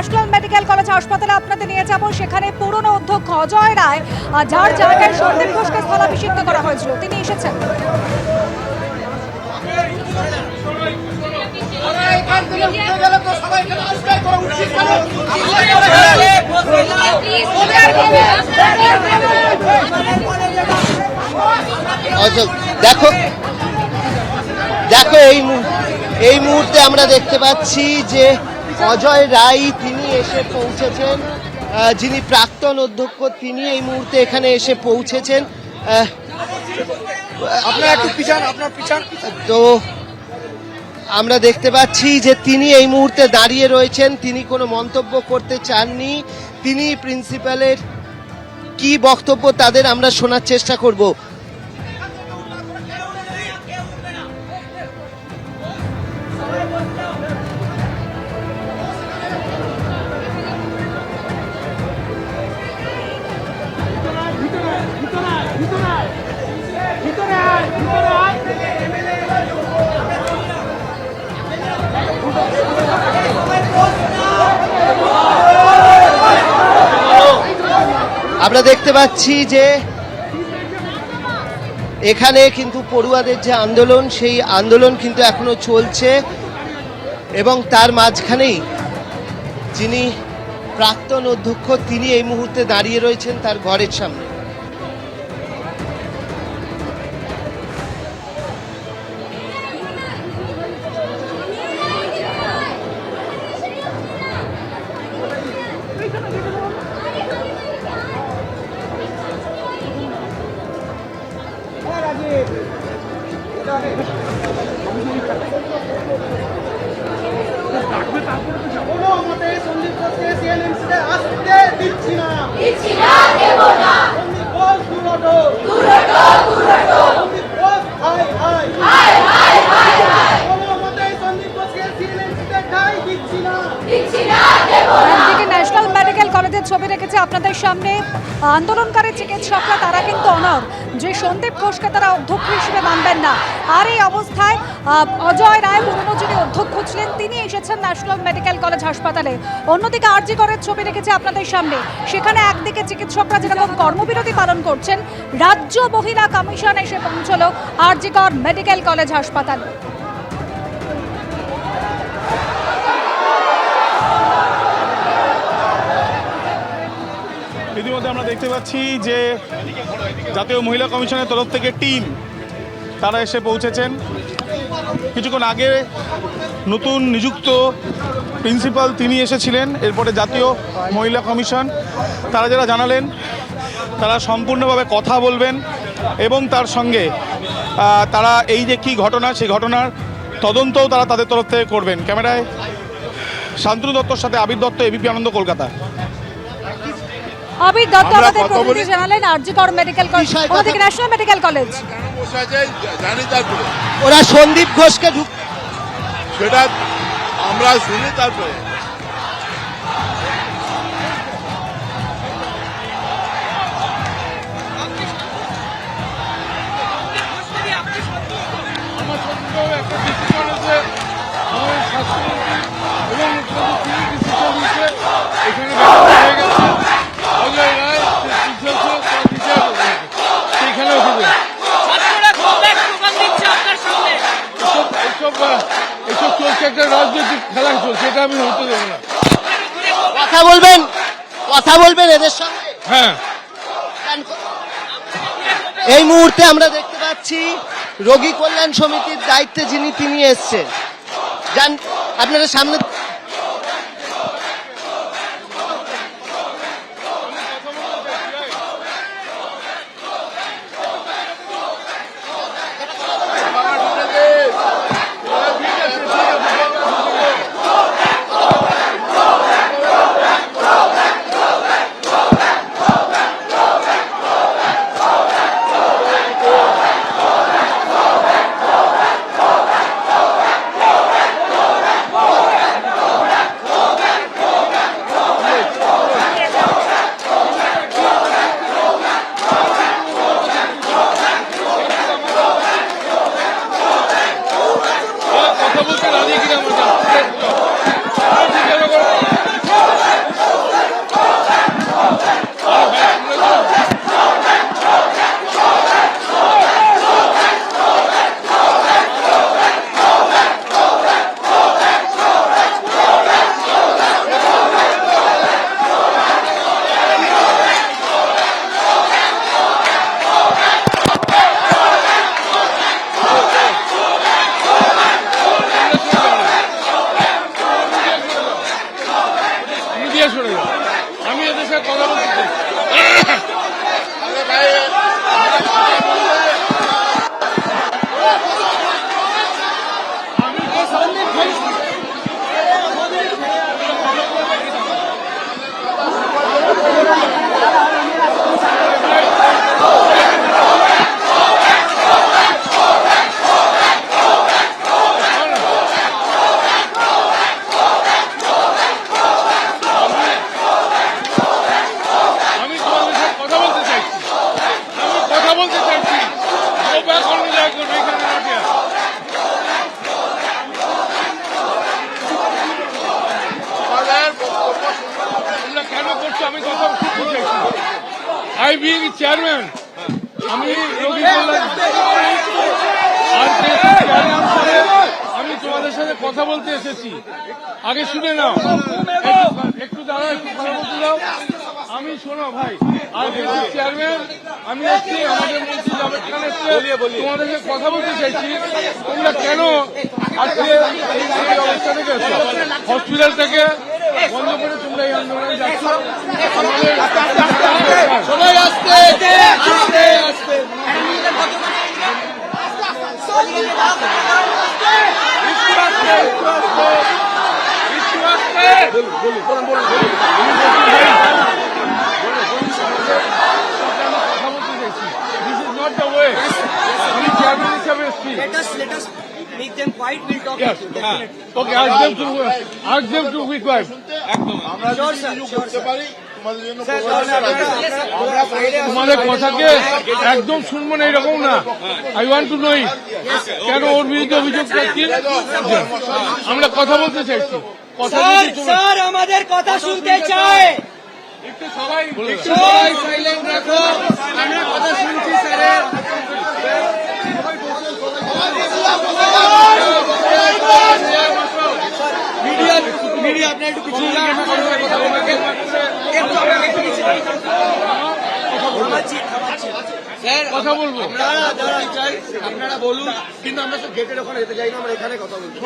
National medical college হাসপাতালে আপনাদের নিয়ে যাব। সেখানে পুরনো অধ্যক্ষ অজয় রায়, যার জায়গায় সন্দীপ ঘোষকে স্থলাভিষিক্ত করা হয়েছিল, তিনি এসেছেন। দেখো দেখো এই মুহূর্তে আমরা দেখতে পাচ্ছি যে অজয় রায় তিনি এসে পৌঁছেছেন, যিনি প্রাক্তন অধ্যক্ষ, তিনি এই মুহূর্তে এখানে এসে পৌঁছেছেন। তো আমরা দেখতে পাচ্ছি যে তিনি এই মুহূর্তে দাঁড়িয়ে রয়েছেন, তিনি কোনো মন্তব্য করতে চাননি। তিনি প্রিন্সিপালের কি বক্তব্য তাদের আমরা শোনার চেষ্টা করব। আমরা দেখতে পাচ্ছি যে এখানে কিন্তু পড়ুয়াদের যে আন্দোলন, সেই আন্দোলন কিন্তু এখনো চলছে এবং তার মাঝখানেই যিনি প্রাক্তন অধ্যক্ষ তিনি এই মুহূর্তে দাঁড়িয়ে রয়েছেন তার ঘরের সামনে। ন্যাশনাল মেডিকেল কলেজের ছবি রেখেছে আপনাদের সামনে। আন্দোলনকারী চিকিৎসকরা তারা কিন্তু অনড় যে সন্দীপ ঘোষকে তারা অধ্যক্ষ হিসেবে মানবেন না। আর এই অবস্থায় অজয় রায়, পুরনো যিনি অধ্যক্ষ ছিলেন, তিনি এসেছেন ন্যাশনাল মেডিকেল কলেজ হাসপাতালে। অন্যদিকে আরজি করের ছবি রেখেছে আপনাদের সামনে। সেখানে একদিকে চিকিৎসকরা যেরকম কর্মবিরতি পালন করছেন, রাজ্য মহিলা কমিশন এসে পৌঁছলো আরজি কর মেডিকেল কলেজ হাসপাতালে। ইতিমধ্যে আমরা দেখতে পাচ্ছি যে জাতীয় মহিলা কমিশনের তরফ থেকে টিম তারা এসে পৌঁছেছেন। কিছুক্ষণ আগে নতুন নিযুক্ত প্রিন্সিপাল তিনি এসেছিলেন, এরপরে জাতীয় মহিলা কমিশন তারা যারা জানালেন তারা সম্পূর্ণভাবে কথা বলবেন এবং তার সঙ্গে তারা এই যে কী ঘটনা, সেই ঘটনার তদন্তও তারা তাদের তরফ থেকে করবেন। ক্যামেরায় শান্তনু দত্তর সাথে আবির দত্ত, এবিপি আনন্দ, কলকাতা। আবির দত্ত আমাদের প্রতিনিধি জানালেন আরজি কর মেডিকেল কলেজ, ওদিকে ন্যাশনাল মেডিকেল কলেজ। ওরা সন্দীপ ঘোষকে সেটা আমরা শুনি, তারপরে এসব চলছে, একটা রাজনৈতিক খেলা চলছে, এটা আমি হতে দেবো না। কথা বলবেন এদের সঙ্গে। হ্যাঁ, এই মুহূর্তে আমরা দেখতে পাচ্ছি রোগী কল্যাণ সমিতির দায়িত্বে যিনি তিনি এসছেন, আপনারা সামনে এগিয়ে সরে যাও। আমি এদের সাথে কথা বলতে চাই। আমি তোমাদের সাথে কথা বলতে চাইছি। কথা বলতে চাইছি। Go back on the line, এখানে not here. তোমরা কেন করছো আমি কথা শুনতে চাইছি। আই বিং চেয়ারম্যান, আমি রবীন্দ্রনাথ আমি তোমাদের সাথে কথা বলতে এসেছি। আগে শুনে নাও, একটু দাঁড়া, একটু কথা বলতে দাও। আমি শোনো ভাই, আর চেয়ারম্যান আমি এসছি, আমাদের মন্ত্রী জাভেদ খান এসছে, তোমাদের সাথে কথা বলতে চাইছি। তোমরা কেন আজকে এই অবস্থা থেকে এসছো? হসপিটাল থেকে বন্ধ করে তোমরা এই আন্দোলনে যাচ্ছ। সবাই আসতে Let us make them quiet. We'll talk. Yes. to them, definitely. Okay, ask them to be quiet. Sure, sir. Sure, sir. তোমাদের কথাকে একদম শুনবো না এরকম না। আই ওয়ান্ট টু নো কেন ওর বিরুদ্ধে অভিযোগ করছি। আমরা কথা বলতে চাইছি। কথা স্যার বলতে স্যার আমাদের কথা শুনতে চায়। একটু সবাই সাইলেন্ট রাখো, আমরা কথা শুনছি স্যারের। মিডিয়া আপনার একটু পিছিয়ে যান। স্যার কথা বলবো। আপনারা বলুন, কিন্তু আমরা গেটের ওখানে যেতে চাই না, আমরা এখানে কথা বলবো।